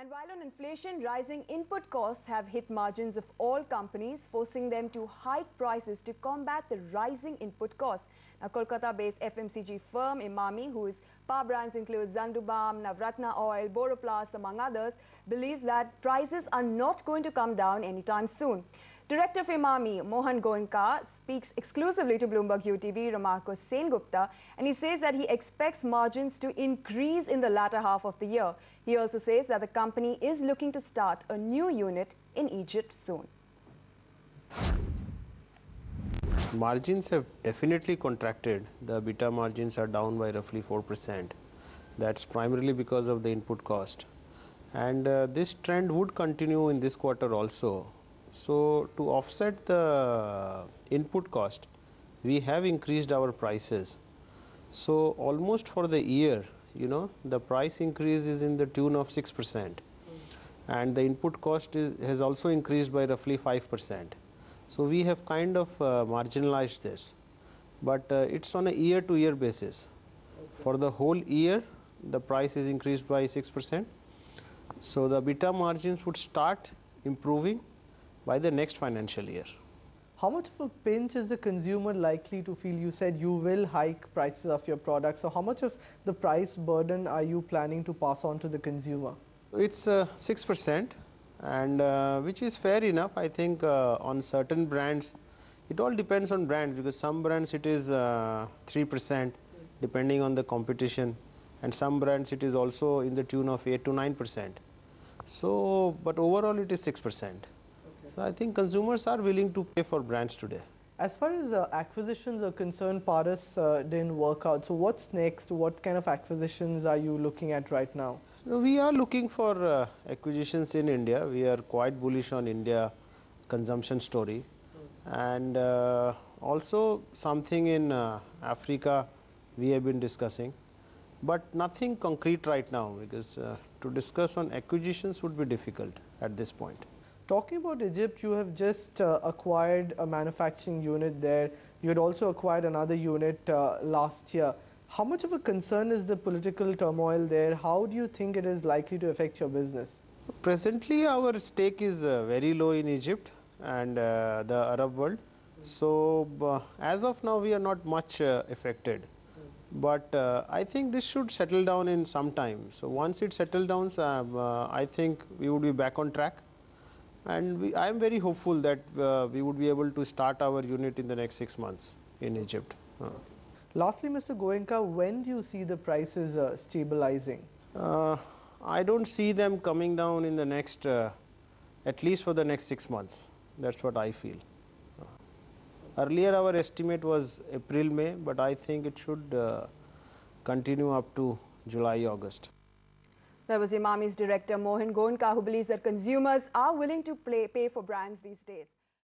And while on inflation, rising input costs have hit margins of all companies, forcing them to hike prices to combat the rising input costs. Now, Kolkata-based FMCG firm Emami, whose power brands include Zandubam, Navratna Oil, Boroplast, among others, believes that prices are not going to come down anytime soon. Director of Emami, Mohan Goenka, speaks exclusively to Bloomberg UTV, Ramarko Sengupta, and he says that he expects margins to increase in the latter half of the year. He also says that the company is looking to start a new unit in Egypt soon. Margins have definitely contracted. The EBITDA margins are down by roughly 4%. That's primarily because of the input cost. And this trend would continue in this quarter also. So, to offset the input cost, we have increased our prices. So, almost for the year, the price increase is in the tune of 6%. And the input cost has also increased by roughly 5%. So, we have kind of marginalized this. But it's on a year-to-year basis. Okay. For the whole year, the price is increased by 6%. So, the EBITDA margins would start improving by the next financial year. How much of a pinch is the consumer likely to feel? You said you will hike prices of your products. So how much of the price burden are you planning to pass on to the consumer? It's 6%, and which is fair enough. I think on certain brands, it all depends on brands, because some brands it is 3% depending on the competition, and some brands it is also in the tune of 8 to 9%. So, but overall it is 6%. So I think consumers are willing to pay for brands today. As far as acquisitions are concerned, Paras didn't work out. So what's next? What kind of acquisitions are you looking at right now? We are looking for acquisitions in India. We are quite bullish on India consumption story. And also something in Africa we have been discussing. But nothing concrete right now, because to discuss on acquisitions would be difficult at this point. Talking about Egypt, you have just acquired a manufacturing unit there. You had also acquired another unit last year. How much of a concern is the political turmoil there? How do you think it is likely to affect your business? Presently, our stake is very low in Egypt and the Arab world. So, as of now, we are not much affected. But I think this should settle down in some time. So, once it settles down, I think we would be back on track. And I am very hopeful that we would be able to start our unit in the next 6 months in Egypt. Lastly, Mr. Goenka, when do you see the prices stabilizing? I don't see them coming down in the next, at least for the next 6 months. That's what I feel. Earlier our estimate was April, May, but I think it should continue up to July, August. That was Emami's director, Mohan Goenka, who believes that consumers are willing to pay for brands these days.